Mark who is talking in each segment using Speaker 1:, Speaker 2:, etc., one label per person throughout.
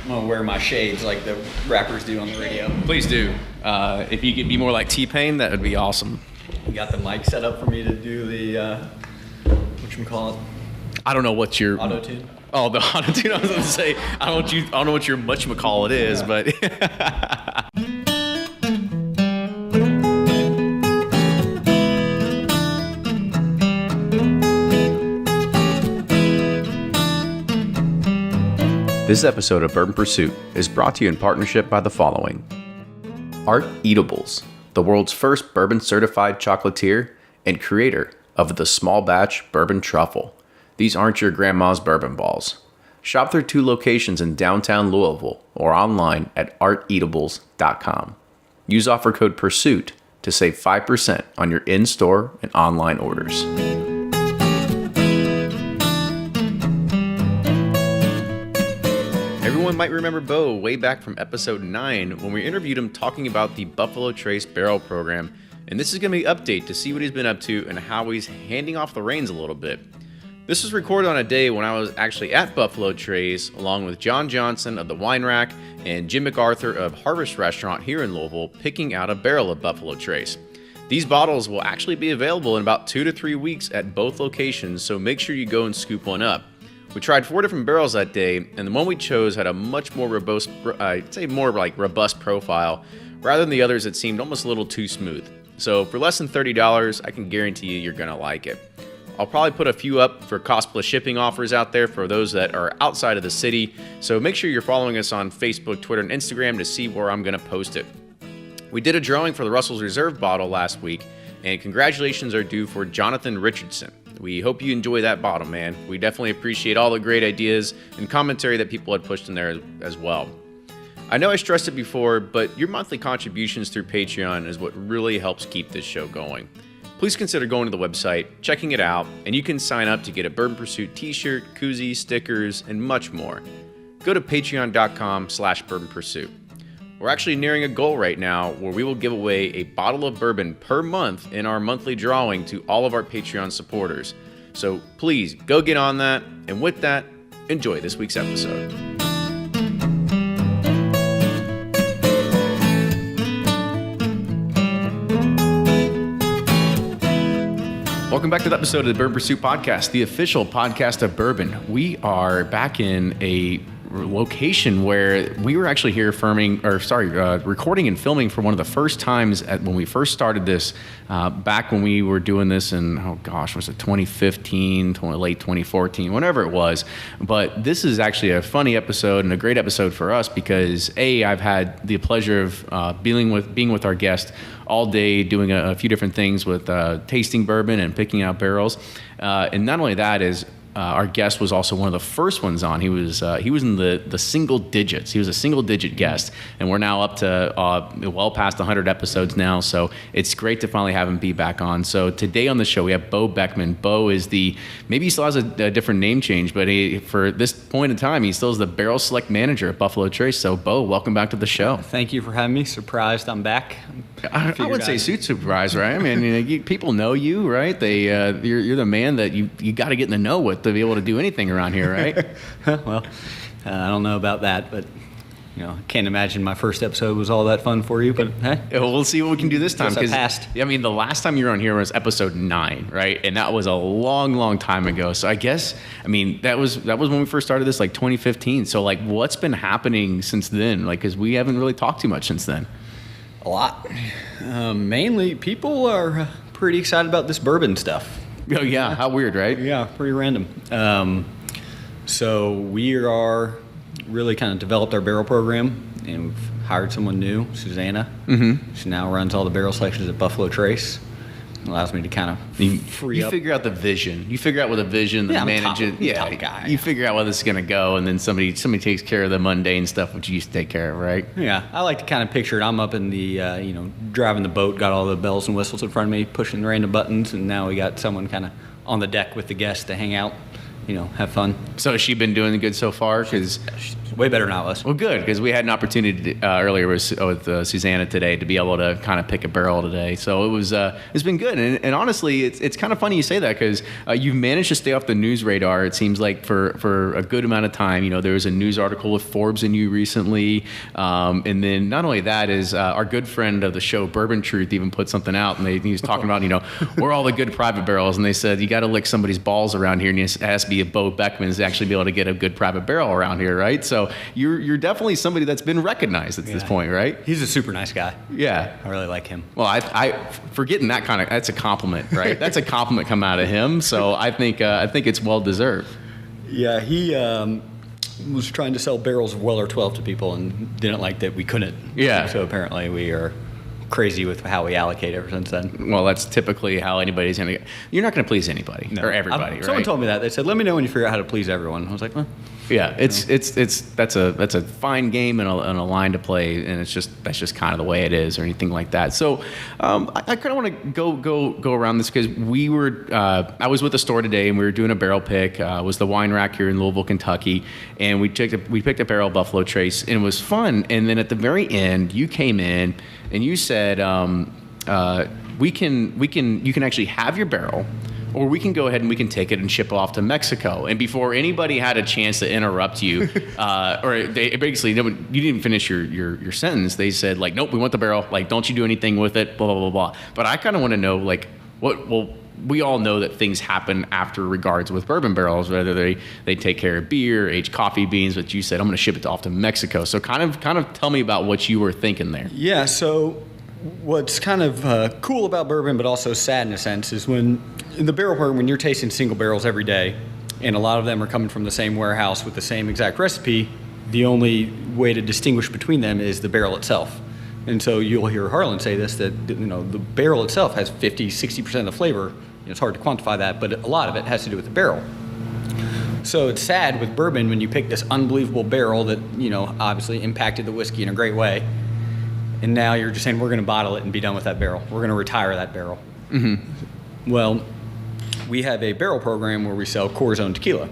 Speaker 1: I'm gonna wear my shades like the rappers do on the radio.
Speaker 2: Please do. If you could be more like T-Pain, that would be awesome.
Speaker 1: You got the mic set up for me to do the whatchamacallit?
Speaker 2: I don't know what your
Speaker 1: Auto-tune?
Speaker 2: Oh, the auto-tune. I was going to say, I don't know what your whatchamacallit is, but This episode of Bourbon Pursuit is brought to you in partnership by the following. Art Eatables, the world's first bourbon certified chocolatier and creator of the small batch bourbon truffle. These aren't your grandma's bourbon balls. Shop their 2 locations in downtown Louisville or online at arteatables.com. Use offer code PURSUIT to save 5% on your in-store and online orders. Everyone might remember Bo way back from episode 9 when we interviewed him talking about the Buffalo Trace Barrel Program, and this is going to be an update to see what he's been up to and how he's handing off the reins a little bit. This was recorded on a day when I was actually at Buffalo Trace along with John Johnson of the Wine Rack and Jim MacArthur of Harvest Restaurant here in Louisville picking out a barrel of Buffalo Trace. These bottles will actually be available in about 2 to 3 weeks at both locations, so make sure you go and scoop one up. We tried 4 different barrels that day, and the one we chose had a much more robust, I'd say more like robust profile, rather than the others that seemed almost a little too smooth. So for less than $30, I can guarantee you're gonna like it. I'll probably put a few up for cost plus shipping offers out there for those that are outside of the city, so make sure you're following us on Facebook, Twitter, and Instagram to see where I'm gonna post it. We did a drawing for the Russell's Reserve bottle last week, and congratulations are due for Jonathan Richardson. We hope you enjoy that bottle, man. We definitely appreciate all the great ideas and commentary that people had pushed in there as well. I know I stressed it before, but your monthly contributions through Patreon is what really helps keep this show going. Please consider going to the website, checking it out, and you can sign up to get a Bourbon Pursuit t-shirt, koozie, stickers, and much more. Go to patreon.com/Bourbon Pursuit. We're actually nearing a goal right now where we will give away a bottle of bourbon per month in our monthly drawing to all of our Patreon supporters. So please go get on that, and with that, enjoy this week's episode. Welcome back to the episode of the Bourbon Pursuit Podcast, the official podcast of bourbon. We are back in a location where we were actually here recording and filming for one of the first times when we first started this, back when we were doing this in, was it 2015, late 2014, whatever it was. But this is actually a funny episode and a great episode for us because I've had the pleasure of being with our guest all day, doing a few different things with tasting bourbon and picking out barrels. And not only that is, our guest was also one of the first ones on. He was in the single digits. He was a single digit guest, and we're now up to well past 100 episodes now. So it's great to finally have him be back on. So today on the show we have Bo Beckman. Bo is maybe he still has a different name change, but for this point in time he still is the barrel select manager at Buffalo Trace. So Bo, welcome back to the show.
Speaker 1: Thank you for having me. Surprised I'm back.
Speaker 2: I would say surprised, right? I mean, people know you, right? You're the man that you got to get in the know with to be able to do anything around here, right?
Speaker 1: Well, I don't know about that, but I can't imagine my first episode was all that fun for you. But hey,
Speaker 2: we'll see what we can do this time.
Speaker 1: I
Speaker 2: mean, the last time you were on here was episode 9, right? And that was a long, long time ago. So I guess, that was when we first started this, like 2015. So like, what's been happening since then? Like, because we haven't really talked too much since then.
Speaker 1: A lot. Mainly, people are pretty excited about this bourbon stuff.
Speaker 2: Oh yeah, how weird, right?
Speaker 1: Yeah, pretty random. So we are really kind of developed our barrel program, and we've hired someone new, Susanna. Mm-hmm. She now runs all the barrel selections at Buffalo Trace. Allows me to kind of free up.
Speaker 2: You figure out the vision. You figure out with a vision, the manager.
Speaker 1: Top guy.
Speaker 2: You figure out where this is going to go, and then somebody takes care of the mundane stuff, which you used to take care of, right?
Speaker 1: Yeah, I like to kind of picture it. I'm up in the, driving the boat, got all the bells and whistles in front of me, pushing random buttons, and now we got someone kind of on the deck with the guests to hang out have fun.
Speaker 2: So has she been doing good so far? Because
Speaker 1: She's way better than I was.
Speaker 2: well, good, because we had an opportunity earlier with Susanna today to be able to kind of pick a barrel today. So it was it's been good, and honestly, it's kind of funny you say that because you've managed to stay off the news radar. It seems like for a good amount of time. There was a news article with Forbes and you recently, and then not only that is our good friend of the show, Bourbon Truth, even put something out, and he was talking about where all the good private barrels, and they said you got to lick somebody's balls around here, and it has to be a Bo Beckman's to actually be able to get a good private barrel around here, right? So you're definitely somebody that's been recognized at this point, right?
Speaker 1: He's a super nice guy.
Speaker 2: Yeah.
Speaker 1: I really like him.
Speaker 2: Well, I for getting that that's a compliment, right? That's a compliment come out of him. So I think it's well deserved.
Speaker 1: Yeah, he was trying to sell barrels of Weller 12 to people and didn't like that we couldn't.
Speaker 2: Yeah.
Speaker 1: So apparently we are crazy with how we allocate ever since then.
Speaker 2: Well, that's typically how anybody's going to. You're not going to please anybody or everybody, right?
Speaker 1: Someone told me that. They said, "Let me know when you figure out how to please everyone." I was like, "Well."
Speaker 2: Yeah, that's a fine game and a line to play, and that's just kind of the way it is, or anything like that. So I kind of want to go around this because I was with the store today and we were doing a barrel pick. It was the Wine Rack here in Louisville, Kentucky, and we picked a barrel Buffalo Trace, and it was fun. And then at the very end, you came in and you said, you can actually have your barrel, or we can go ahead and we can take it and ship it off to Mexico. And before anybody had a chance to interrupt you, or they basically, you didn't even finish your sentence. They said, like, nope, we want the barrel. Like, don't you do anything with it, blah, blah, blah, blah. But I kind of want to know, like, we all know that things happen after regards with bourbon barrels, whether they take care of beer, aged coffee beans, but you said, I'm going to ship it off to Mexico. So kind of tell me about what you were thinking there.
Speaker 1: Yeah, so what's kind of cool about bourbon, but also sad in a sense, is when in the barrel program, when you're tasting single barrels every day, and a lot of them are coming from the same warehouse with the same exact recipe, the only way to distinguish between them is the barrel itself. And so you'll hear Harlan say this, that the barrel itself has 50, 60% of the flavor. It's hard to quantify that, but a lot of it has to do with the barrel. So it's sad with bourbon when you pick this unbelievable barrel that, obviously impacted the whiskey in a great way. And now you're just saying, we're going to bottle it and be done with that barrel. We're going to retire that barrel. Mm-hmm. Well, we have a barrel program where we sell Corazon tequila.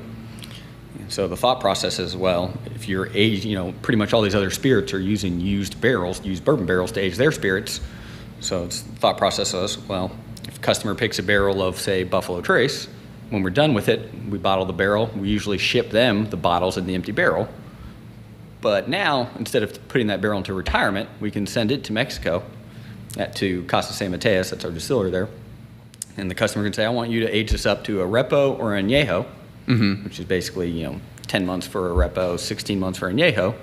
Speaker 1: And so the thought process is, well, if you're aged, pretty much all these other spirits are using used bourbon barrels to age their spirits. So the thought process is, well, if a customer picks a barrel of, say, Buffalo Trace, when we're done with it, we bottle the barrel. We usually ship them the bottles in the empty barrel. But now, instead of putting that barrel into retirement, we can send it to Mexico, to Casa San Mateas, that's our distillery there. And the customer can say, I want you to age this up to a Repo or an Añejo, which is basically 10 months for a Repo, 16 months for an Añejo.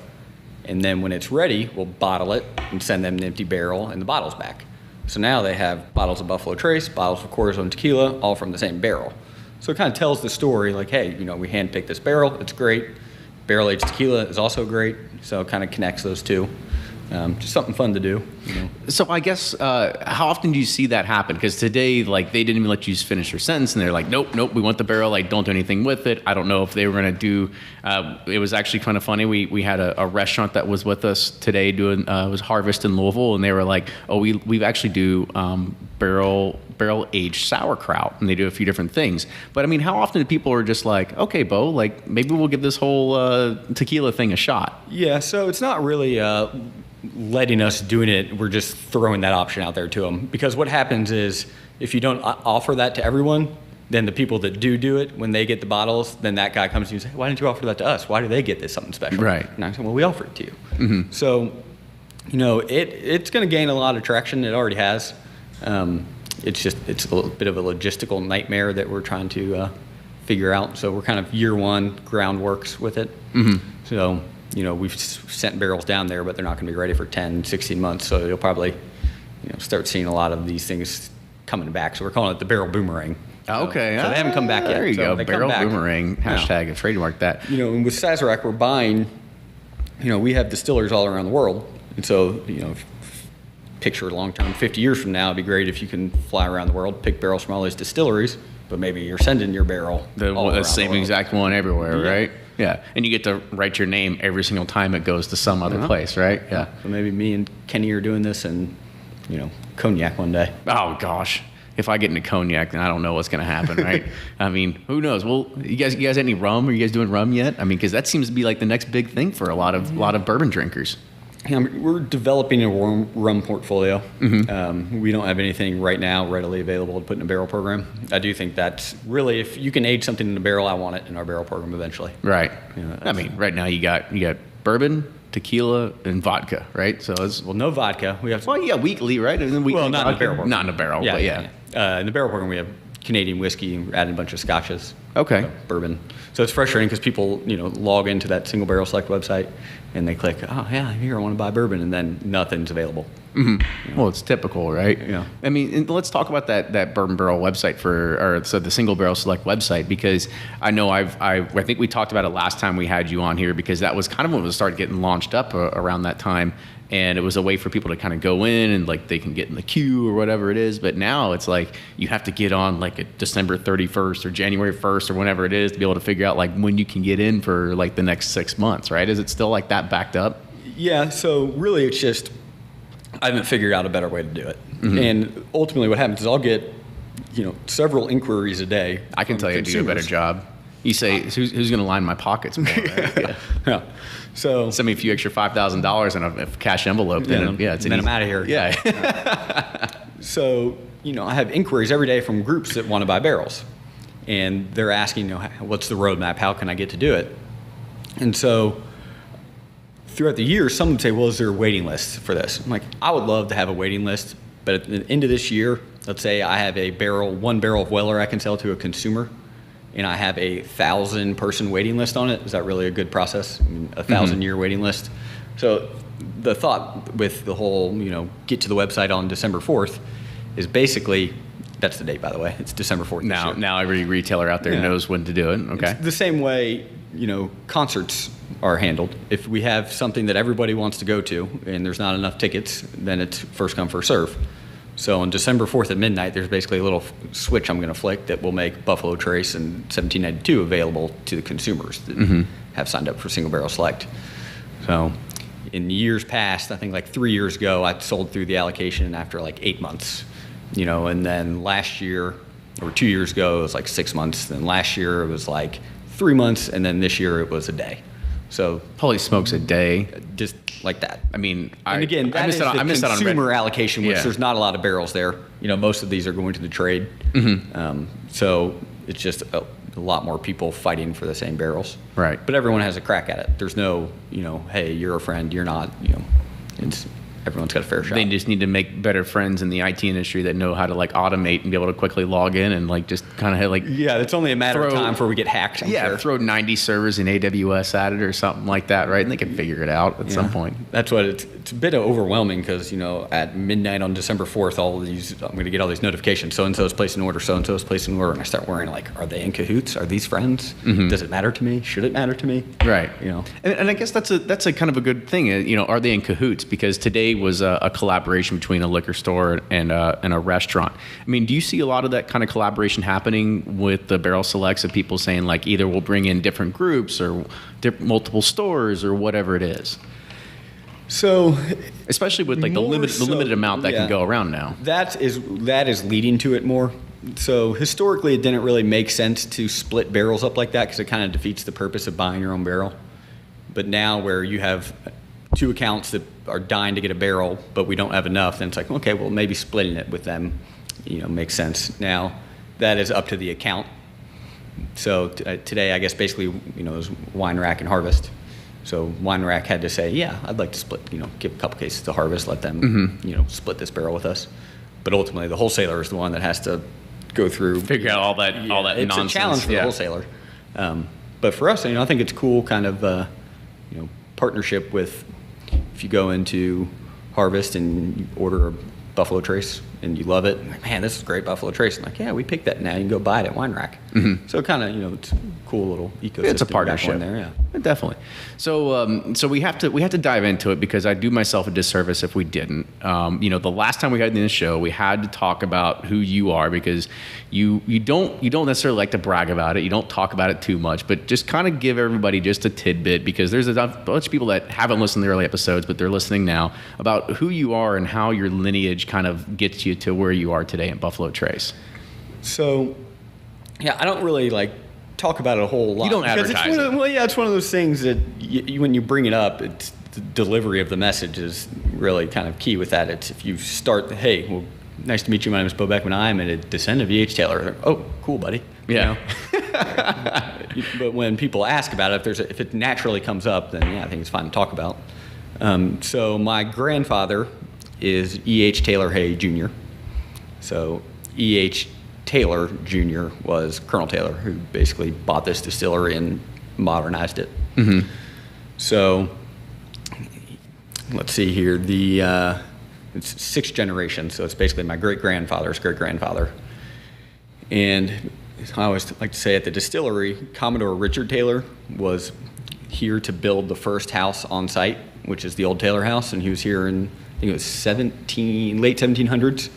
Speaker 1: And then when it's ready, we'll bottle it and send them the empty barrel and the bottles back. So now they have bottles of Buffalo Trace, bottles of Corazon tequila, all from the same barrel. So it kind of tells the story like, hey, we handpicked this barrel, it's great. Barrel-aged tequila is also great, so it kind of connects those two. Just something fun to do.
Speaker 2: So I guess, how often do you see that happen? Because today, they didn't even let you finish your sentence, and they're like, nope, we want the barrel, don't do anything with it. I don't know if they were going to do, it was actually kind of funny. We had a restaurant that was with us today doing, it was Harvest in Louisville, and they were like, oh, we actually do barrel-aged sauerkraut, and they do a few different things. But I mean, how often do people are just like, okay, Bo, maybe we'll give this whole tequila thing a shot?
Speaker 1: Yeah, so it's not really letting us doing it. We're just throwing that option out there to them. Because what happens is, if you don't offer that to everyone, then the people that do it, when they get the bottles, then that guy comes to you and says, why didn't you offer that to us? Why do they get this something special?
Speaker 2: Right.
Speaker 1: And I say, well, we offered it to you. Mm-hmm. So, it's going to gain a lot of traction. It already has. It's a little bit of a logistical nightmare that we're trying to figure out. So we're kind of year one groundworks with it. Mm-hmm. So, we've sent barrels down there, but they're not going to be ready for 10, 16 months. So you'll probably, start seeing a lot of these things coming back. So we're calling it the barrel boomerang.
Speaker 2: Okay.
Speaker 1: So they haven't come back yet.
Speaker 2: There you
Speaker 1: go.
Speaker 2: Barrel boomerang. Hashtag a trademark that.
Speaker 1: And with Sazerac, we're buying, we have distillers all around the world. And so, picture long-term, 50 years from now, it'd be great if you can fly around the world, pick barrels from all these distilleries, but maybe you're sending your barrel
Speaker 2: the same exact one everywhere, right? Yeah, and you get to write your name every single time it goes to some other place, right? Yeah.
Speaker 1: So maybe me and Kenny are doing this in, Cognac one day.
Speaker 2: Oh gosh, if I get into cognac, then I don't know what's going to happen, right? I mean, who knows? Well, you guys have any rum? Are you guys doing rum yet? I mean, because that seems to be like the next big thing for a lot of bourbon drinkers.
Speaker 1: Yeah, we're developing a rum portfolio. We don't have anything right now readily available to put in a barrel program. I do think that's really, if you can age something in a barrel, I want it in our barrel program eventually.
Speaker 2: Right. I mean, right now you got bourbon, tequila, and vodka, right? So it's
Speaker 1: no vodka. We have
Speaker 2: weekly, right? And then weekly
Speaker 1: not in a barrel program.
Speaker 2: Not in a barrel, but yeah.
Speaker 1: In the barrel program, we have Canadian whiskey, and we're adding a bunch of scotches.
Speaker 2: Okay.
Speaker 1: Bourbon. So it's frustrating because people, log into that Single Barrel Select website and they click, oh yeah, here I want to buy bourbon, and then nothing's available.
Speaker 2: Well, it's typical, right?
Speaker 1: Yeah.
Speaker 2: I mean, let's talk about that Bourbon Barrel website the Single Barrel Select website, because I know I think we talked about it last time we had you on here, because that was kind of when it started getting launched up around that time. And it was a way for people to kind of go in and like they can get in the queue or whatever it is. But now it's like you have to get on like a December 31st or January 1st or whenever it is to be able to figure out like when you can get in for like the next 6 months, right? Is it still like that backed up?
Speaker 1: Yeah, so really it's just I haven't figured out a better way to do it. And ultimately what happens is I'll get, several inquiries a day.
Speaker 2: I can tell you to do a better job. You say, who's going to line my pockets more, right?
Speaker 1: Yeah. So
Speaker 2: send me a few extra $5,000 in a cash envelope. Then
Speaker 1: I'm out of here.
Speaker 2: Yeah.
Speaker 1: So, I have inquiries every day from groups that want to buy barrels. And they're asking, what's the roadmap? How can I get to do it? And so throughout the year, some would say, well, is there a waiting list for this? I'm like, I would love to have a waiting list. But at the end of this year, let's say I have one barrel of Weller I can sell to a consumer, and I have a 1,000-person waiting list on it. Is that really a good process? I mean, a 1,000-year waiting list. So the thought with the whole, get to the website on December 4th is basically, that's the date, by the way. It's December 4th.
Speaker 2: Now every retailer out there knows when to do it. Okay.
Speaker 1: It's the same way, concerts are handled. If we have something that everybody wants to go to and there's not enough tickets, then it's first come, first serve. So on December 4th at midnight, there's basically a little switch I'm going to flick that will make Buffalo Trace and 1792 available to the consumers that have signed up for Single Barrel Select. So in years past, I think like 3 years ago, I sold through the allocation after like 8 months, and then last year or 2 years ago, it was like 6 months. Then last year it was like 3 months. And then this year it was a day. So
Speaker 2: holy smokes, a day.
Speaker 1: Just like that.
Speaker 2: I mean,
Speaker 1: and again, that is the consumer allocation, which there's not a lot of barrels there. Most of these are going to the trade. So it's just a lot more people fighting for the same barrels.
Speaker 2: Right.
Speaker 1: But everyone has a crack at it. There's no, hey, you're a friend, you're not, everyone's got a fair shot.
Speaker 2: They just need to make better friends in the IT industry that know how to like automate and be able to quickly log in and like just kind of like
Speaker 1: it's only a matter of time before we get hacked. I'm sure.
Speaker 2: Throw 90 servers in AWS at it or something like that, right? And they can figure it out at some point.
Speaker 1: That's what it's a bit overwhelming because at midnight on December 4th, I'm going to get all these notifications. So and so is placing an order. So and so is placing an order, and I start worrying like, are they in cahoots? Are these friends? Does it matter to me? Should it matter to me?
Speaker 2: Right. And I guess that's a kind of a good thing. Are they in cahoots? Because today was a collaboration between a liquor store and a restaurant. I mean, do you see a lot of that kind of collaboration happening with the Barrel Selects of people saying like either we'll bring in different groups or multiple stores or whatever it is?
Speaker 1: So,
Speaker 2: especially with like the limited amount that can go around now.
Speaker 1: That is leading to it more. So historically, it didn't really make sense to split barrels up like that because it kind of defeats the purpose of buying your own barrel. But now where you have two accounts that are dying to get a barrel, but we don't have enough, then it's like, okay, well, maybe splitting it with them, makes sense. Now, that is up to the account. So today, I guess basically, it was Wine Rack and Harvest. So Wine Rack had to say, yeah, I'd like to split, give a couple cases to Harvest, let them, split this barrel with us. But ultimately, the wholesaler is the one that has to go through,
Speaker 2: figure out all that
Speaker 1: it's
Speaker 2: nonsense.
Speaker 1: It's a challenge for the wholesaler. But for us, I think it's cool, kind of, partnership with. If you go into Harvest and you order a Buffalo Trace and you love it, like, man, this is great Buffalo Trace. I'm like, yeah, we picked that now. You can go buy it at Wine Rack. So kind of, it's a cool little ecosystem.
Speaker 2: It's a partnership
Speaker 1: there, yeah.
Speaker 2: Definitely. So we have to dive into it because I'd do myself a disservice if we didn't. The last time we had this show, we had to talk about who you are because you don't necessarily like to brag about it. You don't talk about it too much, but just kind of give everybody just a tidbit because there's a bunch of people that haven't listened to the early episodes, but they're listening now about who you are and how your lineage kind of gets you you to where you are today in Buffalo Trace?
Speaker 1: So, yeah, I don't really talk about it a whole lot.
Speaker 2: You don't
Speaker 1: because
Speaker 2: advertise it.
Speaker 1: Well, yeah, it's one of those things that when you bring it up, it's the delivery of the message is really kind of key with that. It's if you start, hey, well, nice to meet you. My name is Bo Beckman. I'm a descendant of E.H. Taylor. Oh, cool, buddy.
Speaker 2: Yeah.
Speaker 1: But when people ask about it, if it naturally comes up, then yeah, I think it's fine to talk about. So my grandfather is E.H. Taylor Hay Jr. So E.H. Taylor Jr. was Colonel Taylor, who basically bought this distillery and modernized it.
Speaker 2: Mm-hmm.
Speaker 1: So let's see here. It's sixth generation, so it's basically my great-grandfather's great-grandfather. And I always like to say at the distillery, Commodore Richard Taylor was here to build the first house on site, which is the old Taylor House, and he was here in, I think it was late 1700s,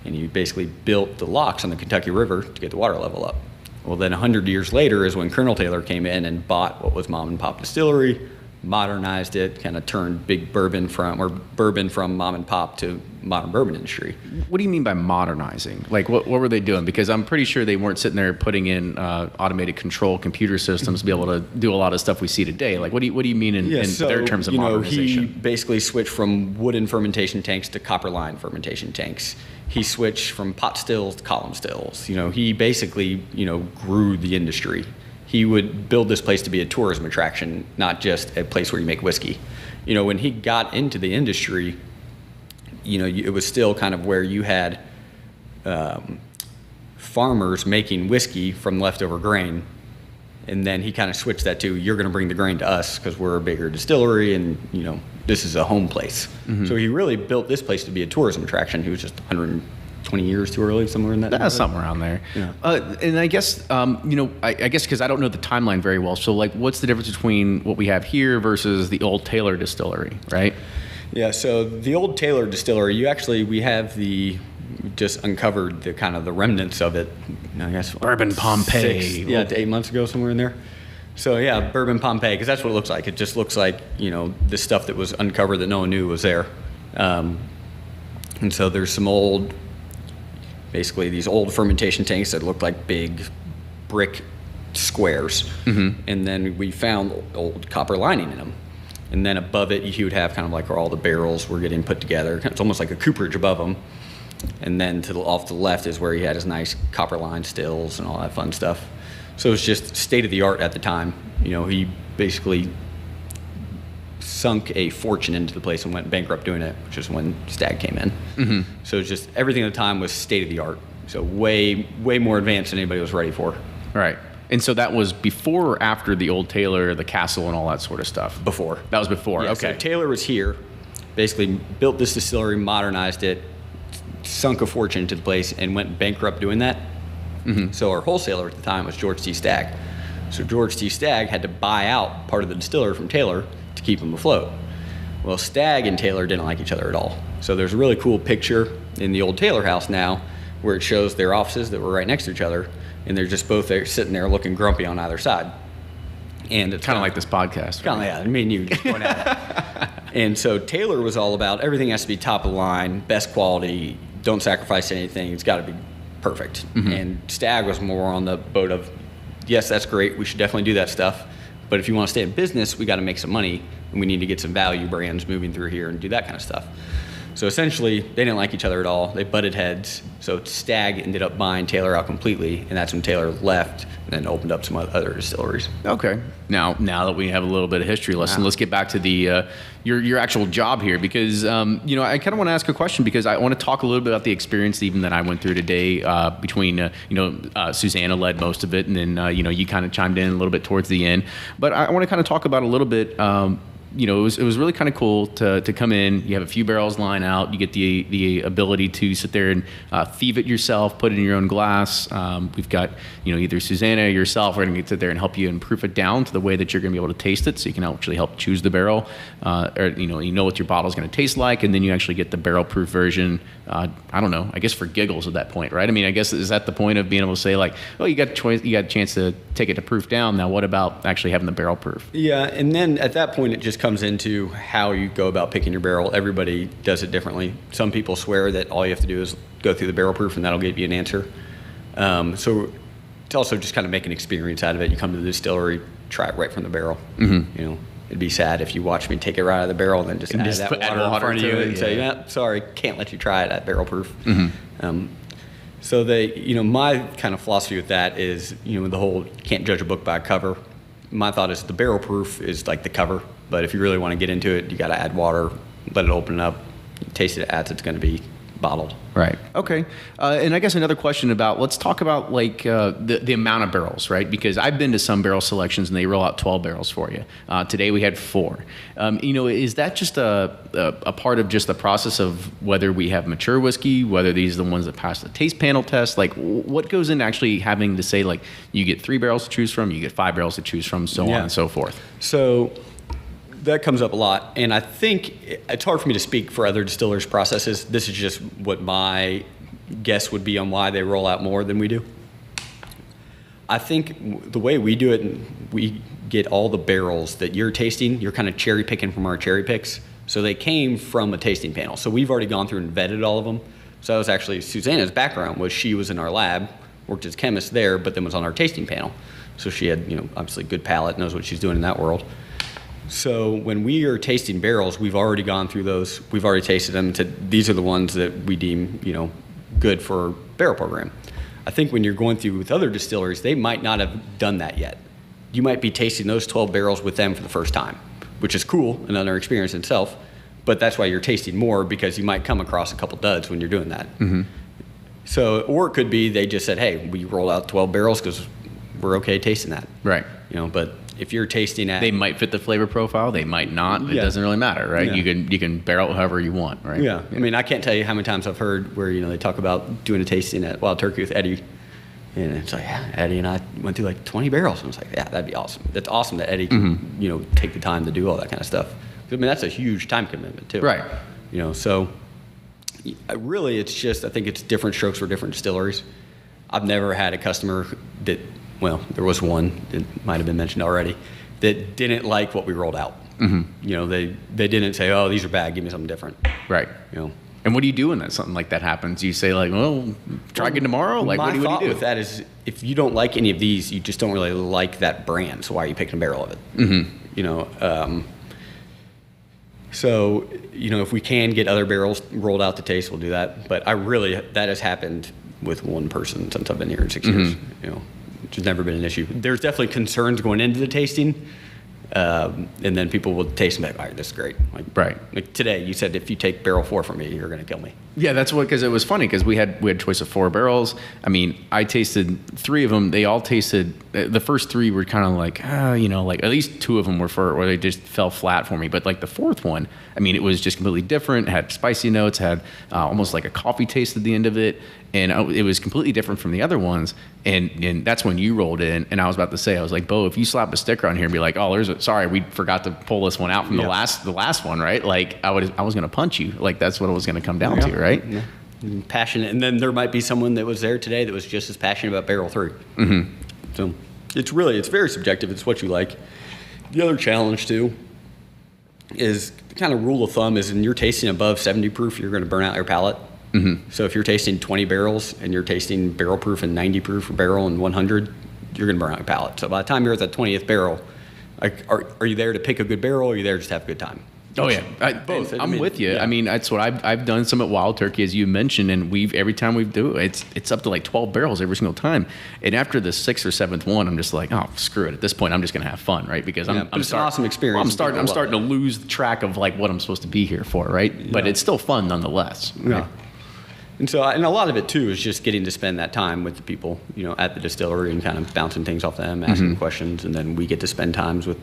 Speaker 1: and he basically built the locks on the Kentucky River to get the water level up. Well, then 100 years later is when Colonel Taylor came in and bought what was Mom and Pop Distillery, modernized it, kind of turned bourbon from mom and pop to modern bourbon industry.
Speaker 2: What do you mean by modernizing? Like, what were they doing? Because I'm pretty sure they weren't sitting there putting in automated control computer systems to be able to do a lot of stuff we see today. Like, what do you mean in their terms of modernization?
Speaker 1: He basically switched from wooden fermentation tanks to copper line fermentation tanks. He switched from pot stills to column stills. He basically, grew the industry. He would build this place to be a tourism attraction, not just a place where you make whiskey. When he got into the industry, it was still kind of where you had farmers making whiskey from leftover grain. And then he kind of switched that to, you're going to bring the grain to us because we're a bigger distillery and, this is a home place. Mm-hmm. So he really built this place to be a tourism attraction. He was just 120 years too early, somewhere in that.
Speaker 2: That's somewhere around there. Yeah. And I guess, I guess because I don't know the timeline very well. So what's the difference between what we have here versus the old Taylor distillery, right?
Speaker 1: Yeah. So the old Taylor distillery, we have just uncovered the kind of the remnants of it, I guess.
Speaker 2: Bourbon Pompeii.
Speaker 1: 6 to 8 months ago, somewhere in there. So yeah, Bourbon Pompeii, because that's what it looks like. It just looks like, the stuff that was uncovered that no one knew was there. And so there's some basically these old fermentation tanks that look like big brick squares. Mm-hmm. And then we found old copper lining in them. And then above it, you would have kind of like where all the barrels were getting put together. It's almost like a cooperage above them. And then off to the left is where he had his nice copper line stills and all that fun stuff. So it was just state of the art at the time. He basically sunk a fortune into the place and went bankrupt doing it, which is when Stagg came in. Mm-hmm. So it's just everything at the time was state of the art. So way more advanced than anybody was ready for.
Speaker 2: Right. And so that was before or after the old Taylor, the castle, and all that sort of stuff?
Speaker 1: Before.
Speaker 2: That was before.
Speaker 1: Yeah,
Speaker 2: okay.
Speaker 1: So Taylor was here, basically built this distillery, modernized it, sunk a fortune into the place, and went bankrupt doing that. Mm-hmm. So our wholesaler at the time was George T. Stagg. So George T. Stagg had to buy out part of the distillery from Taylor to keep him afloat. Well, Stagg and Taylor didn't like each other at all. So there's a really cool picture in the old Taylor house now where it shows their offices that were right next to each other, and they're just both there sitting there looking grumpy on either side. And it's
Speaker 2: kind of like this podcast.
Speaker 1: Kind of, yeah, me and you just point at it. And so Taylor was all about everything has to be top of the line, best quality, don't sacrifice anything, it's got to be perfect. Mm-hmm. And Stagg was more on the boat of, yes, that's great, we should definitely do that stuff, but if you want to stay in business, we got to make some money, and we need to get some value brands moving through here and do that kind of stuff. So essentially, they didn't like each other at all. They butted heads. So Stagg ended up buying Taylor out completely, and that's when Taylor left and then opened up some other distilleries.
Speaker 2: Okay. Now that we have a little bit of history lesson, let's get back to the your actual job here, because I kind of want to ask a question, because I want to talk a little bit about the experience even that I went through today. Between Susanna led most of it, and then you kind of chimed in a little bit towards the end. But I want to kind of talk about a little bit. It was really kind of cool to come in. You have a few barrels line out. You get the ability to sit there and thieve it yourself, put it in your own glass. We've got either Susanna or yourself. We're going to sit there and help you and proof it down to the way that you're going to be able to taste it, so you can actually help choose the barrel, or you know what your bottle is going to taste like, and then you actually get the barrel proof version. I don't know. I guess for giggles at that point, right? I mean, I guess is that the point of being able to say like, oh, you got a chance to take it to proof down. Now, what about actually having the barrel proof?
Speaker 1: Yeah, and then at that point, it just comes into how you go about picking your barrel. Everybody does it differently. Some people swear that all you have to do is go through the barrel proof and that'll give you an answer. So it's also just kind of make an experience out of it. You come to the distillery, try it right from the barrel. Mm-hmm. You know, it'd be sad if you watch me take it right out of the barrel and then just add that water in front of you and say, yeah, sorry, can't let you try it at barrel proof. Mm-hmm. So my kind of philosophy with that is, the whole can't judge a book by a cover. My thought is the barrel proof is like the cover, but if you really want to get into it, you got to add water, let it open up, taste it as it's going to be bottled.
Speaker 2: Right. Okay. And I guess another question let's talk about like the amount of barrels, right? Because I've been to some barrel selections and they roll out 12 barrels for you. Today we had 4. Is that just a part of just the process of whether we have mature whiskey, whether these are the ones that pass the taste panel test? Like what goes into actually having to say like you get 3 barrels to choose from, you get 5 barrels to choose from, so on and so forth?
Speaker 1: So that comes up a lot, and I think it's hard for me to speak for other distillers' processes. This is just what my guess would be on why they roll out more than we do. I think the way we do it, we get all the barrels that you're tasting, you're kind of cherry picking from our cherry picks. So they came from a tasting panel. So we've already gone through and vetted all of them. So that was actually Susanna's background, was she was in our lab, worked as a chemist there, but then was on our tasting panel. So she had, obviously good palate, knows what she's doing in that world. So when we are tasting barrels, we've already gone through those. We've already tasted them. These are the ones that we deem, good for barrel program. I think when you're going through with other distilleries, they might not have done that yet. You might be tasting those 12 barrels with them for the first time, which is cool, another experience in itself. But that's why you're tasting more, because you might come across a couple duds when you're doing that. Mm-hmm. So, or it could be they just said, hey, we roll out 12 barrels because we're okay tasting that.
Speaker 2: Right.
Speaker 1: But if you're tasting at...
Speaker 2: They might fit the flavor profile. They might not. It doesn't really matter, right? Yeah. You can barrel however you want, right?
Speaker 1: Yeah. I mean, I can't tell you how many times I've heard where, they talk about doing a tasting at Wild Turkey with Eddie. And it's like, yeah, Eddie and I went through like 20 barrels. And I was like, yeah, that'd be awesome. That's awesome that Eddie can, take the time to do all that kind of stuff. I mean, that's a huge time commitment too.
Speaker 2: Right.
Speaker 1: So really it's just, I think it's different strokes for different distilleries. I've never had a customer that, well, there was one that might have been mentioned already, that didn't like what we rolled out. Mm-hmm. They didn't say, oh, these are bad, give me something different.
Speaker 2: Right. And what do you do when something like that happens? You say like, well, try again tomorrow? Like, what do you do? My thought
Speaker 1: with that is, if you don't like any of these, you just don't really like that brand, so why are you picking a barrel of it? Mm-hmm. So, if we can get other barrels rolled out to taste, we'll do that. But that has happened with one person since I've been here in 6 years. Which has never been an issue. There's definitely concerns going into the tasting, and then people will taste and be like, all right, this is great. Like today, you said if you take barrel 4 from me, you're going to kill me.
Speaker 2: Yeah, that's because it was funny because we had choice of 4 barrels. I mean, I tasted 3 of them. They all tasted, the first 3 were kind of like, like at least 2 of them where they just fell flat for me. But like the 4th one, I mean, it was just completely different. It had spicy notes, had almost like a coffee taste at the end of it. And it was completely different from the other ones. And that's when you rolled in. And I was about to say, I was like, Bo, if you slap a sticker on here and be like, oh, sorry, we forgot to pull this one out from the last one, right? Like I was going to punch you. Like that's what it was going to come down to, right? Yeah.
Speaker 1: Passionate. And then there might be someone that was there today that was just as passionate about barrel 3. Mm-hmm. So it's very subjective. It's what you like. The other challenge too is the kind of rule of thumb is when you're tasting above 70 proof, you're going to burn out your palate. Mm-hmm. So if you're tasting 20 barrels and you're tasting barrel proof and 90 proof barrel and 100, you're going to burn out your palate. So by the time you're at that 20th barrel, are you there to pick a good barrel, or are you there just to have a good time?
Speaker 2: Oh yeah, both. I'm with you. Yeah. I mean, that's what I've done some at Wild Turkey, as you mentioned, and every time we do it, it's up to like 12 barrels every single time. And after the 6th or 7th one, I'm just like, oh, screw it. At this point, I'm just gonna have fun, right? Because it's an awesome experience. I'm starting to lose track of like what I'm supposed to be here for, right? Yeah. But it's still fun nonetheless. Right?
Speaker 1: Yeah. And so, and a lot of it too is just getting to spend that time with the people, at the distillery and kind of bouncing things off them, asking questions, and then we get to spend times with,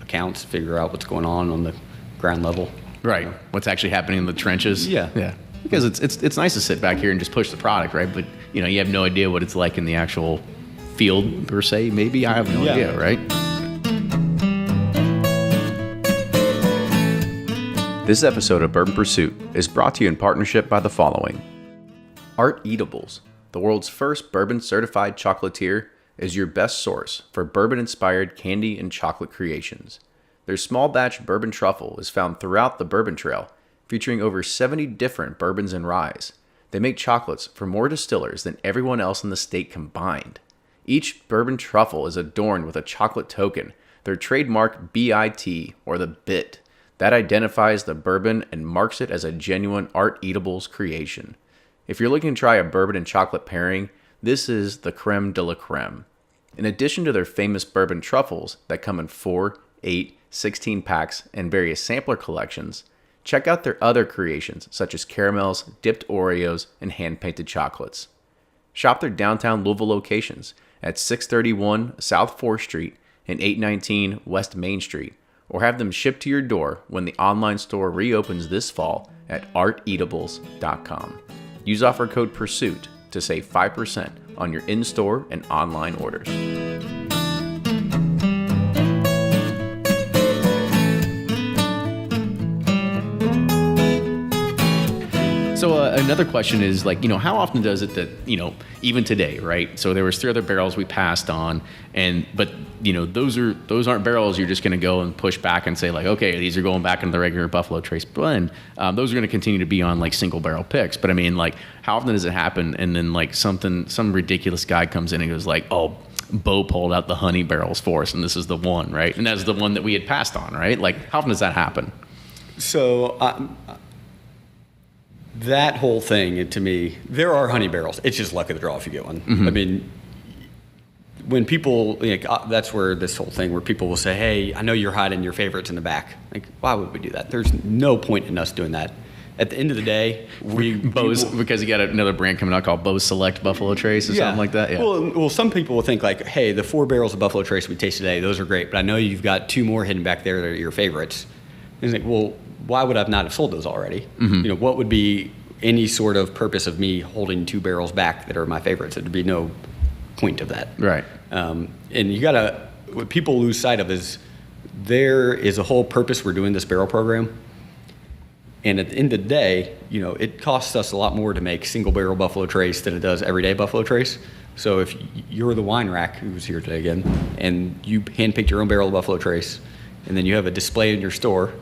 Speaker 1: accounts, figure out what's going on the ground level.
Speaker 2: Right. What's actually happening in the trenches.
Speaker 1: Yeah.
Speaker 2: Yeah. Because it's nice to sit back here and just push the product, right? But, you have no idea what it's like in the actual field per se. Maybe I have no idea, right? This episode of Bourbon Pursuit is brought to you in partnership by the following. Art Eatables, the world's first bourbon certified chocolatier, is your best source for bourbon-inspired candy and chocolate creations. Their small batch bourbon truffle is found throughout the Bourbon Trail, featuring over 70 different bourbons and ryes. They make chocolates for more distillers than everyone else in the state combined. Each bourbon truffle is adorned with a chocolate token, their trademark BIT, or the bit, that identifies the bourbon and marks it as a genuine Art Eatables creation. If you're looking to try a bourbon and chocolate pairing, this is the creme de la creme. In addition to their famous bourbon truffles that come in 4, 8, 16 packs and various sampler collections, check out their other creations such as caramels, dipped Oreos, and hand-painted chocolates. Shop their downtown Louisville locations at 631 South 4th Street and 819 West Main Street, or have them shipped to your door when the online store reopens this fall at arteatables.com. Use offer code PURSUIT to save 5% on your in-store and online orders. So another question is like, how often does it that, even today, right? So there was 3 other barrels we passed on, but those aren't barrels you're just going to go and push back and say like, okay, these are going back into the regular Buffalo Trace blend. Those are going to continue to be on like single barrel picks. But I mean, like, how often does it happen? And then like some ridiculous guy comes in and goes like, oh, Bo pulled out the honey barrels for us, and this is the one, right? And that's the one that we had passed on, right? Like, how often does that happen?
Speaker 1: So that whole thing, to me, there are honey barrels. It's just luck of the draw if you get one. Mm-hmm. I mean, when people, that's where this whole thing where people will say, hey, I know you're hiding your favorites in the back. Like, why would we do that? There's no point in us doing that. At the end of the day,
Speaker 2: because you got another brand coming out called Bo's Select Buffalo Trace or something like that. Yeah.
Speaker 1: Well, some people will think like, hey, the 4 barrels of Buffalo Trace we tasted today, those are great, but I know you've got 2 more hidden back there that are your favorites. And it's like, well, why would I not have sold those already? Mm-hmm. What would be any sort of purpose of me holding 2 barrels back that are my favorites? There'd be no point of that.
Speaker 2: Right.
Speaker 1: And what people lose sight of is there is a whole purpose we're doing this barrel program. And at the end of the day, it costs us a lot more to make single barrel Buffalo Trace than it does everyday Buffalo Trace. So if you're the wine rack, who's here today again, and you handpicked your own barrel of Buffalo Trace, and then you have a display in your store,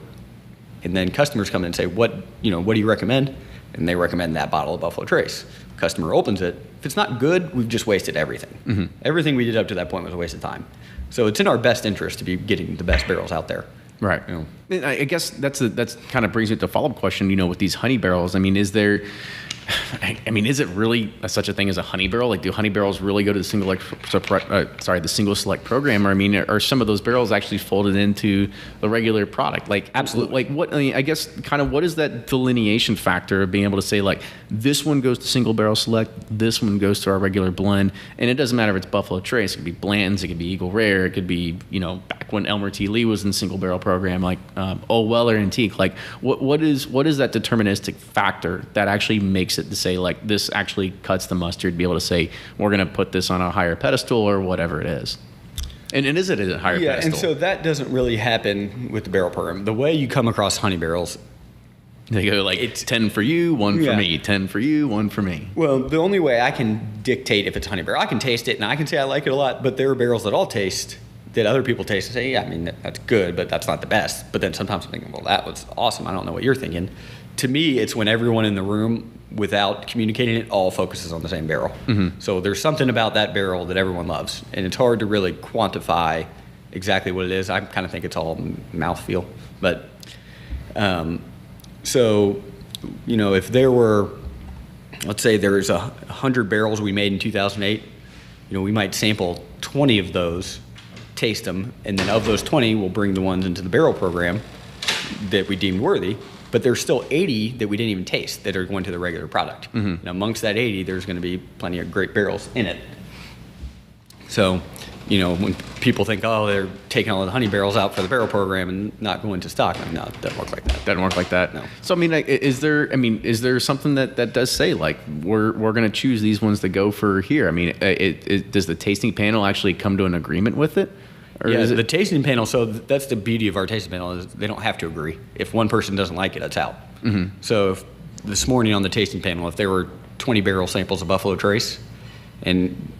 Speaker 1: and then customers come in and say, what do you recommend? And they recommend that bottle of Buffalo Trace. Customer opens it. If it's not good, we've just wasted everything. Mm-hmm. Everything we did up to that point was a waste of time. So it's in our best interest to be getting the best barrels out there.
Speaker 2: Right. I guess that's kind of brings me to a follow-up question, with these honey barrels. I mean, is it really such a thing as a honey barrel? Like, do honey barrels really go to the single select program? Or, are some of those barrels actually folded into the regular product? Like, absolutely. Like, I guess kind of what is that delineation factor of being able to say, like, this one goes to single barrel select, this one goes to our regular blend, and it doesn't matter if it's Buffalo Trace, it could be Blanton's, it could be Eagle Rare, it could be, back when Elmer T. Lee was in the single barrel program, like Old Weller Antique. Like, what is that deterministic factor that actually makes it to say, like, this actually cuts the mustard, be able to say, we're going to put this on a higher pedestal or whatever it is? And is it a higher pedestal?
Speaker 1: Yeah, and so that doesn't really happen with the barrel program. The way you come across honey barrels,
Speaker 2: they go like, it's 10 for you, 1 for me, 10 for you, 1 for me.
Speaker 1: Well, the only way I can dictate if it's honey barrel, I can taste it and I can say I like it a lot, but there are barrels that I'll taste that other people taste and say, yeah, that's good, but that's not the best. But then sometimes I'm thinking, well, that was awesome. I don't know what you're thinking. To me, it's when everyone in the room, without communicating it, all focuses on the same barrel. Mm-hmm. So there's something about that barrel that everyone loves, and it's hard to really quantify exactly what it is. I kind of think it's all mouthfeel. But if there were, let's say there's 100 barrels we made in 2008, we might sample 20 of those, taste them, and then of those 20, we'll bring the ones into the barrel program that we deemed worthy. But there's still 80 that we didn't even taste that are going to the regular product. Mm-hmm. And amongst that 80, there's going to be plenty of great barrels in it. So, when people think, oh, they're taking all the honey barrels out for the barrel program and not going to stock, no, it doesn't work like that.
Speaker 2: Doesn't work like that.
Speaker 1: No.
Speaker 2: So, is there something that does say, like, we're going to choose these ones that go for here? Does the tasting panel actually come to an agreement with it? Or
Speaker 1: the tasting panel, so that's the beauty of our tasting panel, is they don't have to agree. If one person doesn't like it, it's out. Mm-hmm. So if this morning on the tasting panel, if there were 20 barrel samples of Buffalo Trace, and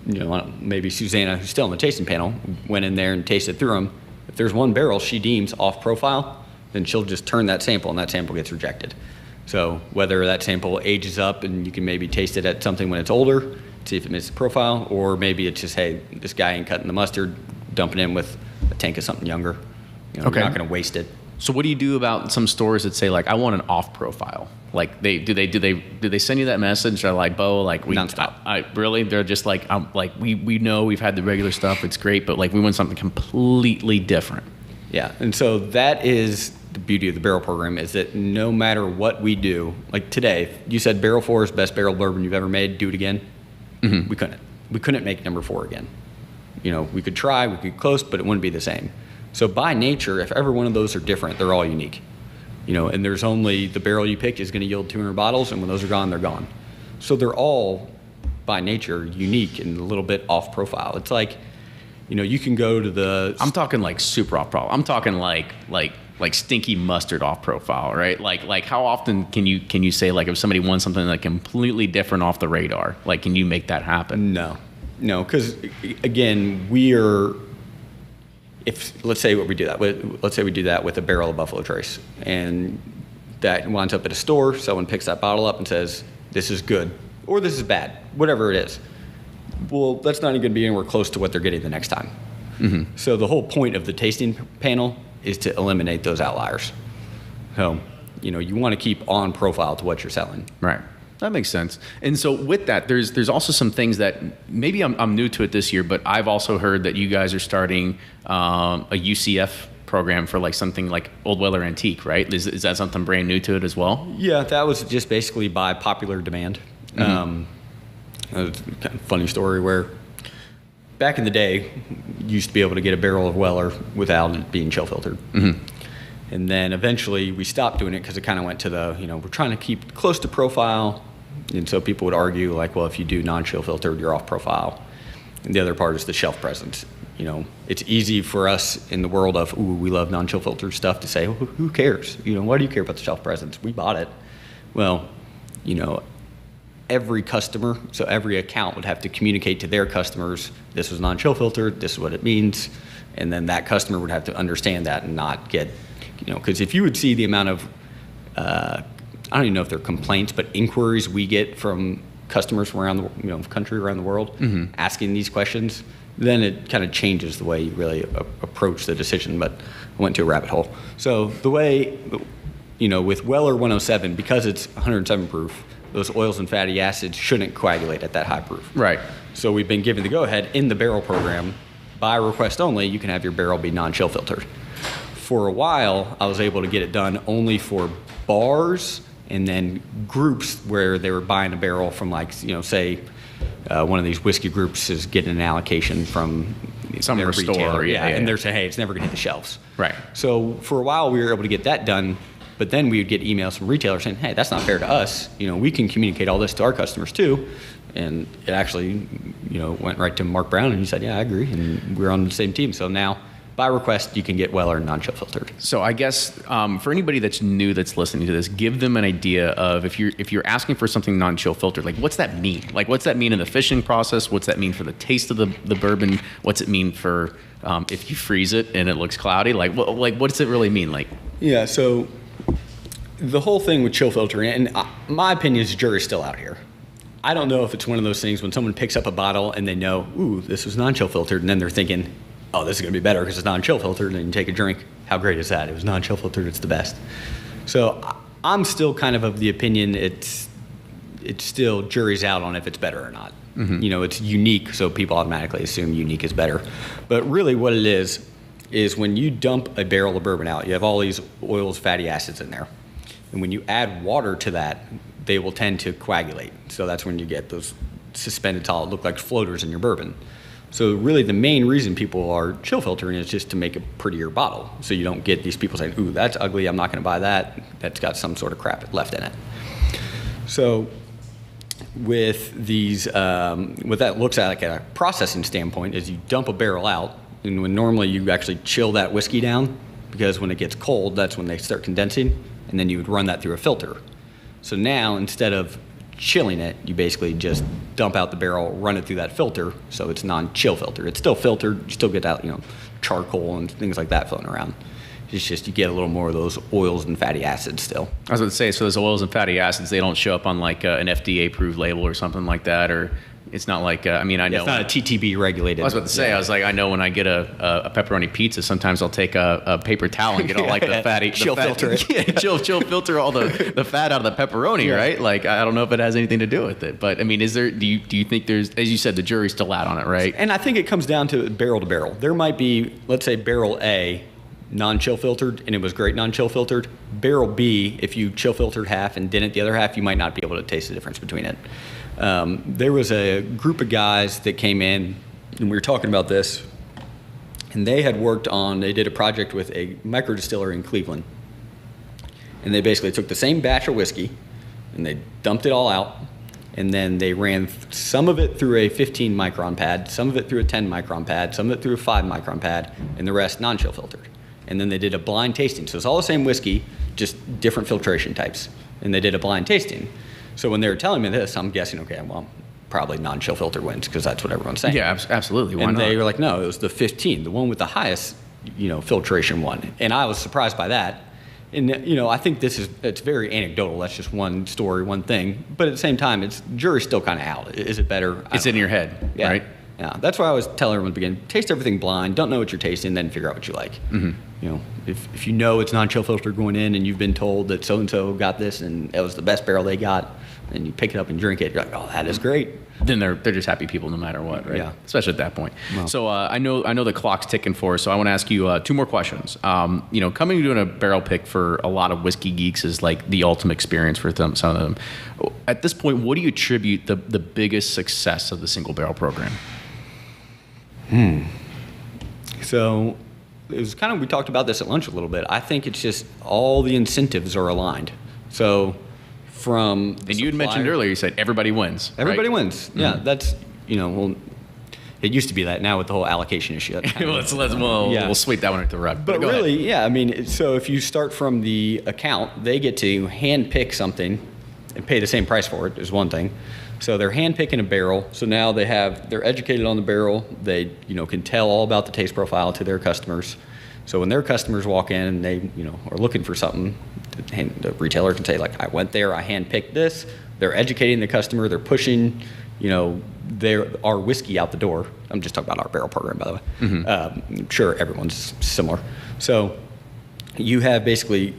Speaker 1: maybe Susanna, who's still on the tasting panel, went in there and tasted through them, If there's one barrel she deems off profile, then she'll just turn that sample and that sample gets rejected. So whether that sample ages up and you can maybe taste it at something when it's older, see if it misses the profile, or maybe it's just, hey, this guy ain't cutting the mustard, dumping in with a tank of something younger. You're not going to waste it.
Speaker 2: So what do you do about some stores that say, like, I want an off profile? Like, do they send you that message? They're like, Bo, like,
Speaker 1: nonstop.
Speaker 2: I really, they're just like, we know we've had the regular stuff, it's great, but like we want something completely different.
Speaker 1: Yeah, and so that is the beauty of the barrel program, is that no matter what we do, like today, you said barrel 4 is best barrel bourbon you've ever made, do it again. Mm-hmm. We couldn't make number 4 again. We could try, we could get close, but it wouldn't be the same. So by nature, if every one of those are different, they're all unique. And there's only the barrel you picked is going to yield 200 bottles, and when those are gone, they're gone. So they're all, by nature, unique and a little bit off profile. It's like, you can go to the...
Speaker 2: I'm talking like super off profile. I'm talking like stinky mustard off profile, right? Like how often can you say, like, if somebody wants something like completely different off the radar, like, can you make that happen?
Speaker 1: No, because again, let's say we do that with a barrel of Buffalo Trace, and that winds up at a store, someone picks that bottle up and says, this is good, or this is bad, whatever it is. Well, that's not even going to be anywhere close to what they're getting the next time. Mm-hmm. So the whole point of the tasting panel is to eliminate those outliers. So, you want to keep on profile to what you're selling.
Speaker 2: Right. That makes sense. And so with that, there's also some things that maybe I'm new to it this year, but I've also heard that you guys are starting a UCF program for like something like Old Weller Antique, right? Is that something brand new to it as well?
Speaker 1: Yeah, that was just basically by popular demand. Mm-hmm. A kind of funny story where back in the day, you used to be able to get a barrel of Weller without it being chill filtered. Mm-hmm. And then eventually we stopped doing it because it kind of went to the, we're trying to keep close to profile. And so people would argue, like, well, if you do non-chill filtered, you're off profile. And the other part is the shelf presence. It's easy for us in the world of, we love non-chill filtered stuff to say, well, who cares? Why do you care about the shelf presence? We bought it. Well, every customer, so every account would have to communicate to their customers, this was non-chill filtered, this is what it means. And then that customer would have to understand that and not get, because if you would see the amount of, I don't even know if they're complaints, but inquiries we get from customers from around the country, around the world, mm-hmm. asking these questions, then it kind of changes the way you really approach the decision. But I went to a rabbit hole. So the way, with Weller 107, because it's 107 proof, those oils and fatty acids shouldn't coagulate at that high proof.
Speaker 2: Right.
Speaker 1: So we've been given the go-ahead in the barrel program, by request only, you can have your barrel be non-chill filtered. For a while, I was able to get it done only for bars and then groups where they were buying a barrel from, like, say, one of these whiskey groups is getting an allocation from
Speaker 2: some
Speaker 1: their
Speaker 2: store.
Speaker 1: retailer.
Speaker 2: Yeah.
Speaker 1: And they're saying, hey, it's never going to hit the shelves.
Speaker 2: Right.
Speaker 1: So for a while, we were able to get that done, but then we would get emails from retailers saying, hey, that's not fair to us. We can communicate all this to our customers too. And it actually, went right to Mark Brown, and he said, yeah, I agree. And we're on the same team. So now, by request, you can get Weller non-chill filtered.
Speaker 2: So I guess for anybody that's new that's listening to this, give them an idea of if you're asking for something non-chill filtered, like, what's that mean? Like, what's that mean in the fishing process? What's that mean for the taste of the bourbon? What's it mean for if you freeze it and it looks cloudy? Like what does it really mean? Like,
Speaker 1: yeah. So the whole thing with chill filtering, and my opinion is the jury's still out here. I don't know if it's one of those things when someone picks up a bottle and they know, ooh, this was non-chill filtered, and then they're thinking, oh, this is going to be better because it's non-chill filtered, and then you take a drink. How great is that? It was non-chill filtered. It's the best. So I'm still kind of the opinion it's still jury's out on if it's better or not. Mm-hmm. It's unique, so people automatically assume unique is better. But really what it is when you dump a barrel of bourbon out, you have all these oils, fatty acids in there. And when you add water to that, they will tend to coagulate. So that's when you get those suspended solid, look like floaters in your bourbon. So really the main reason people are chill filtering is just to make a prettier bottle. So you don't get these people saying, ooh, that's ugly, I'm not going to buy that. That's got some sort of crap left in it. So with these, what that looks at like a processing standpoint is you dump a barrel out, and when normally you actually chill that whiskey down, because when it gets cold, that's when they start condensing, and then you would run that through a filter. So now, instead of chilling it, you basically just dump out the barrel, run it through that filter, so it's non-chill filter. It's still filtered, you still get out, charcoal and things like that floating around. It's just you get a little more of those oils and fatty acids still.
Speaker 2: I was going to say, so those oils and fatty acids, they don't show up on like an FDA-approved label or something like that, or it's not like, I know.
Speaker 1: It's not a TTB regulated.
Speaker 2: I was about to say, I was like, I know when I get a pepperoni pizza, sometimes I'll take a paper towel and get all like the fatty.
Speaker 1: Filter it.
Speaker 2: Yeah, chill filter all the fat out of the pepperoni, right? Like, I don't know if it has anything to do with it. But, is there, do you think there's, as you said, the jury's still out on it, right?
Speaker 1: And I think it comes down to barrel to barrel. There might be, let's say, barrel A, non-chill filtered, and it was great non-chill filtered. Barrel B, if you chill filtered half and didn't the other half, you might not be able to taste the difference between it. There was a group of guys that came in, and we were talking about this, and they did a project with a micro distillery in Cleveland. And they basically took the same batch of whiskey, and they dumped it all out, and then they ran some of it through a 15 micron pad, some of it through a 10 micron pad, some of it through a 5 micron pad, and the rest non-chill filtered. And then they did a blind tasting. So it's all the same whiskey, just different filtration types. And they did a blind tasting. So when they were telling me this, I'm guessing, okay, well, probably non-chill filter wins because that's what everyone's saying.
Speaker 2: Yeah, absolutely. Why
Speaker 1: and
Speaker 2: not?
Speaker 1: they were like, no, it was the 15, the one with the highest, filtration one. And I was surprised by that. And, I think it's very anecdotal. That's just one story, one thing. But at the same time, jury's still kind of out. Is it better?
Speaker 2: It's in your head,
Speaker 1: yeah.
Speaker 2: right?
Speaker 1: Yeah, that's why I always tell everyone at the beginning, taste everything blind, don't know what you're tasting, then figure out what you like.
Speaker 2: Mm-hmm.
Speaker 1: If you know it's non-chill filter going in and you've been told that so-and-so got this and it was the best barrel they got, and you pick it up and drink it, you're like, oh, that is great.
Speaker 2: Then they're just happy people no matter what, right?
Speaker 1: Yeah.
Speaker 2: Especially at that point.
Speaker 1: Wow.
Speaker 2: So I know the clock's ticking for us, so I want to ask you 2 more questions. Coming and doing a barrel pick for a lot of whiskey geeks is like the ultimate experience for some of them. At this point, what do you attribute the biggest success of the single barrel program?
Speaker 1: So it was we talked about this at lunch a little bit. I think it's just all the incentives are aligned. So from
Speaker 2: and you had mentioned earlier, you said everybody wins.
Speaker 1: Everybody
Speaker 2: right?
Speaker 1: wins. Mm-hmm. Yeah, that's it used to be that. Now with the whole allocation issue,
Speaker 2: we'll sweep that one under the rug.
Speaker 1: But really, yeah, so if you start from the account, they get to hand pick something and pay the same price for it is one thing. So they're hand picking a barrel. So now they're educated on the barrel. They can tell all about the taste profile to their customers. So when their customers walk in and they are looking for something, the retailer can say like, I went there, I hand picked this. They're educating the customer. They're pushing our whiskey out the door. I'm just talking about our barrel program, by the way. Mm-hmm. I'm sure everyone's similar. So you have basically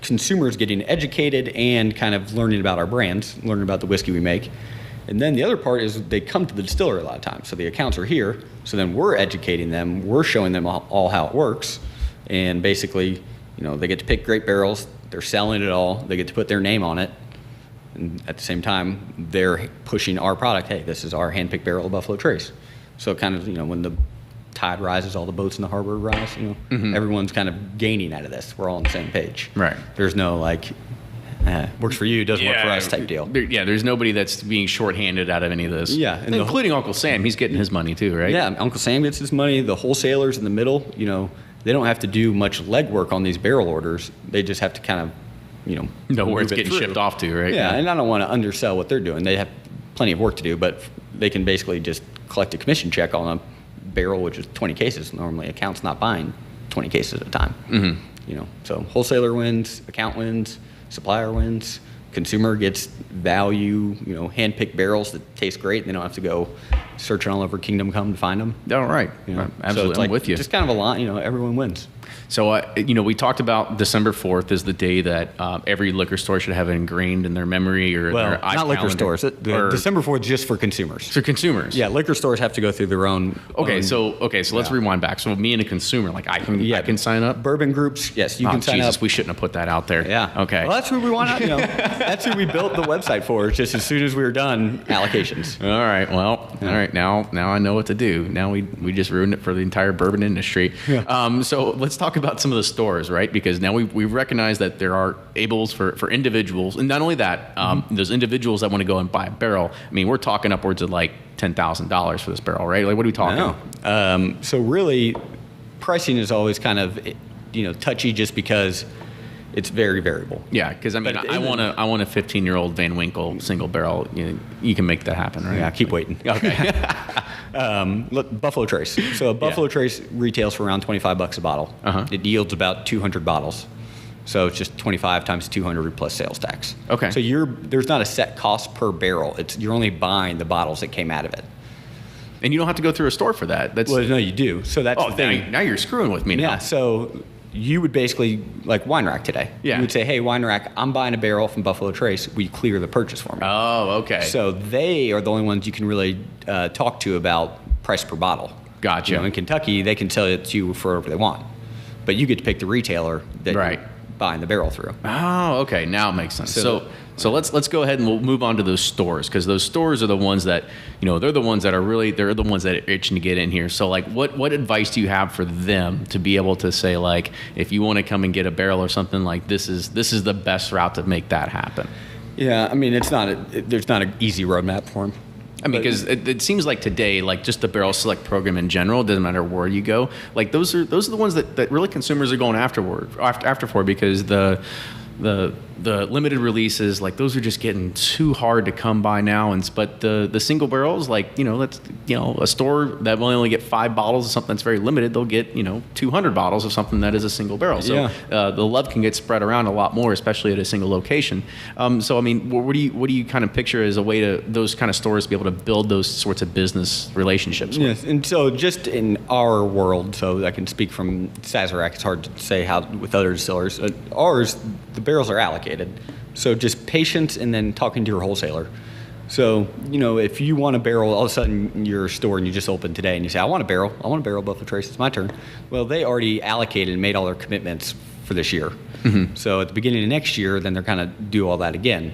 Speaker 1: consumers getting educated and kind of learning about our brands, learning about the whiskey we make. And then the other part is they come to the distillery a lot of times. So the accounts are here. So then we're educating them. We're showing them all how it works. And basically, they get to pick great barrels. They're selling it all. They get to put their name on it. And at the same time, they're pushing our product. Hey, this is our hand-picked barrel of Buffalo Trace. So kind of, when the tide rises, all the boats in the harbor rise.
Speaker 2: Mm-hmm.
Speaker 1: Everyone's kind of gaining out of this. We're all on the same page.
Speaker 2: Right.
Speaker 1: There's no works for you, doesn't work for us type deal.
Speaker 2: There's nobody that's being shorthanded out of any of this.
Speaker 1: Yeah,
Speaker 2: including Uncle Sam. He's getting his money too, right?
Speaker 1: Yeah, Uncle Sam gets his money. The wholesalers in the middle, they don't have to do much legwork on these barrel orders. They just have to kind of,
Speaker 2: know where it's getting shipped off to, right?
Speaker 1: Yeah, and I don't want to undersell what they're doing. They have plenty of work to do, but they can basically just collect a commission check on a barrel, which is 20 cases. Normally, account's not buying 20 cases at a time.
Speaker 2: Mm-hmm.
Speaker 1: So wholesaler wins, account wins, supplier wins, consumer gets value. Hand-picked barrels that taste great. They don't have to go searching all over Kingdom Come to find them.
Speaker 2: All right, absolutely,
Speaker 1: So
Speaker 2: I'm with you.
Speaker 1: Just kind of a lot. Everyone wins.
Speaker 2: So, we talked about December 4th is the day that every liquor store should have it ingrained in their memory or their
Speaker 1: not liquor stores. December 4th is just for consumers.
Speaker 2: For consumers.
Speaker 1: Yeah, liquor stores have to go through their own.
Speaker 2: So let's rewind back. So me and a consumer, I can sign up.
Speaker 1: Bourbon groups, yes, you can sign up.
Speaker 2: We shouldn't have put that out there.
Speaker 1: Yeah.
Speaker 2: Okay.
Speaker 1: Well, that's who we want. That's who we built the website for. Just as soon as we were done, allocations.
Speaker 2: All right. Well. Yeah. All right. Now I know what to do. Now we just ruined it for the entire bourbon industry. Yeah. So let's talk about some of the stores, right? Because now we've recognized that there are ables for individuals, and not only that, those individuals that want to go and buy a barrel. I mean, we're talking upwards of $10,000 for this barrel, right? What are we talking?
Speaker 1: So really, pricing is always kind of touchy, just because it's very variable.
Speaker 2: Yeah, because I mean,
Speaker 1: But
Speaker 2: I want a 15-year-old Van Winkle single barrel. You can make that happen, right?
Speaker 1: Yeah, keep waiting.
Speaker 2: Okay.
Speaker 1: Look, Buffalo Trace. So a Buffalo Trace retails for around $25 a bottle. It yields about 200 bottles. So it's just 25 times 200 plus sales tax.
Speaker 2: Okay.
Speaker 1: So there's not a set cost per barrel. You're only buying the bottles that came out of it.
Speaker 2: And you don't have to go through a store for that. That's
Speaker 1: Well, no, you do. So that's the thing.
Speaker 2: now you're screwing with me now.
Speaker 1: Yeah. So you would basically, like Wine Rack today.
Speaker 2: Yeah.
Speaker 1: You would say, hey, Wine Rack, I'm buying a barrel from Buffalo Trace. Will you clear the purchase for me?
Speaker 2: Oh, okay.
Speaker 1: So they are the only ones you can really talk to about price per bottle.
Speaker 2: Gotcha.
Speaker 1: In Kentucky, they can sell it to you for whatever they want, but you get to pick the retailer that
Speaker 2: Right.
Speaker 1: you're buying the barrel through.
Speaker 2: Oh, okay. Now it makes sense.
Speaker 1: So-
Speaker 2: So let's go ahead and we'll move on to those stores, because those stores are the ones that, they're the ones that are itching to get in here. So like, what advice do you have for them to be able to say, like, if you want to come and get a barrel or something, like this is the best route to make that happen?
Speaker 1: Yeah, I mean, there's not an easy roadmap for them.
Speaker 2: I mean, because it seems like today, like just the Barrel Select program in general, it doesn't matter where you go. Like those are the ones that really consumers are going after for, because the limited releases, like those are just getting too hard to come by now. But the single barrels, like, a store that will only get 5 bottles of something that's very limited, they'll get, 200 bottles of something that is a single barrel. So
Speaker 1: Yeah.
Speaker 2: the love can get spread around a lot more, especially at a single location. So I mean, what do you kind of picture as a way to those kind of stores to be able to build those sorts of business relationships with?
Speaker 1: Yes, and so just in our world, so I can speak from Sazerac, it's hard to say how with other distillers. Ours, the barrels are allocated. So just patience and then talking to your wholesaler. So, if you want a barrel, all of a sudden you're a store and you just opened today and you say, I want a barrel Buffalo Trace, it's my turn. Well, they already allocated and made all their commitments for this year. So at the beginning of next year, then they're kind of do all that again.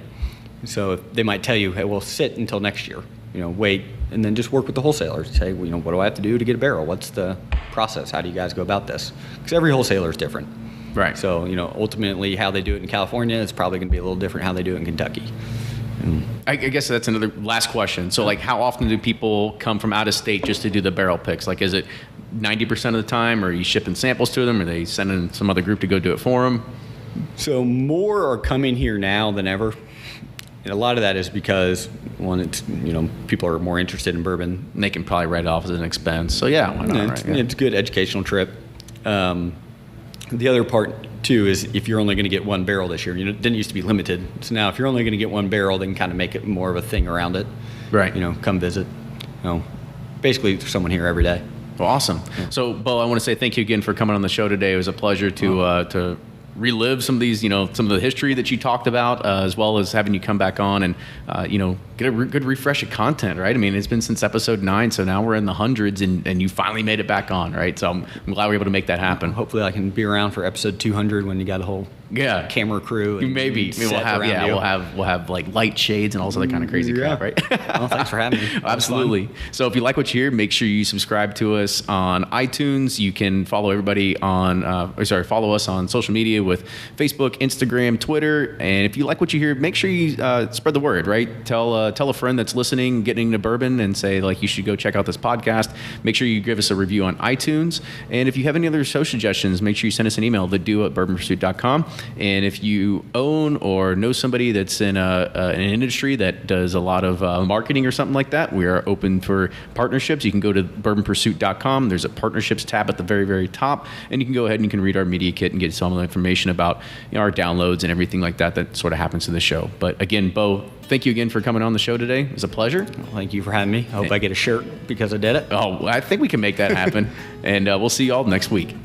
Speaker 1: So they might tell you, hey, we'll sit until next year, wait, and then just work with the wholesalers. Say, well, what do I have to do to get a barrel? What's the process? How do you guys go about this? Because every wholesaler is different.
Speaker 2: Right.
Speaker 1: So, ultimately how they do it in California is probably going to be a little different how they do it in Kentucky.
Speaker 2: I guess that's another last question. So, like, how often do people come from out of state just to do the barrel picks? Like, is it 90% of the time? Or are you shipping samples to them? Or are they sending some other group to go do it for them?
Speaker 1: So more are coming here now than ever. And a lot of that is because, one, it's, people are more interested in bourbon.
Speaker 2: And they can probably write it off as an expense. So, yeah, why not?
Speaker 1: It's,
Speaker 2: Right?
Speaker 1: it's a good educational trip. The other part, too, is if you're only going to get one barrel this year, it didn't used to be limited. So now if you're only going to get one barrel, then kind of make it more of a thing around it.
Speaker 2: Right.
Speaker 1: Come visit. Basically, there's someone here every day.
Speaker 2: Well, awesome. So, Bo, I want to say thank you again for coming on the show today. It was a pleasure to relive some of these, some of the history that you talked about, as well as having you come back on and, get a good refresh of content, right? I mean, it's been since episode 9, so now we're in the hundreds, and you finally made it back on, right? So I'm glad we're able to make that happen.
Speaker 1: Hopefully I can be around for episode 200 when you got a whole camera crew. And
Speaker 2: Maybe
Speaker 1: set
Speaker 2: we'll have
Speaker 1: around you.
Speaker 2: we'll have like light shades and all this other kind of crazy crap, right?
Speaker 1: Well, thanks for having me. That was
Speaker 2: Absolutely. So if you like what you hear, make sure you subscribe to us on iTunes. You can follow everybody follow us on social media with Facebook, Instagram, Twitter. And if you like what you hear, make sure you spread the word, right? Tell a friend that's listening, getting into bourbon, and say, like, you should go check out this podcast. Make sure you give us a review on iTunes. And if you have any other show suggestions, make sure you send us an email, thedo@bourbonpursuit.com. And if you own or know somebody that's in an industry that does a lot of marketing or something like that, we are open for partnerships. You can go to bourbonpursuit.com. There's a partnerships tab at the very, very top, and you can go ahead and you can read our media kit and get some of the information about our downloads and everything like that sort of happens to the show. But again, Bo, thank you again for coming on the show today. It was a pleasure.
Speaker 1: Well, thank you for having me. I hope I get a shirt because I did it.
Speaker 2: Oh, I think we can make that happen. And we'll see you all next week.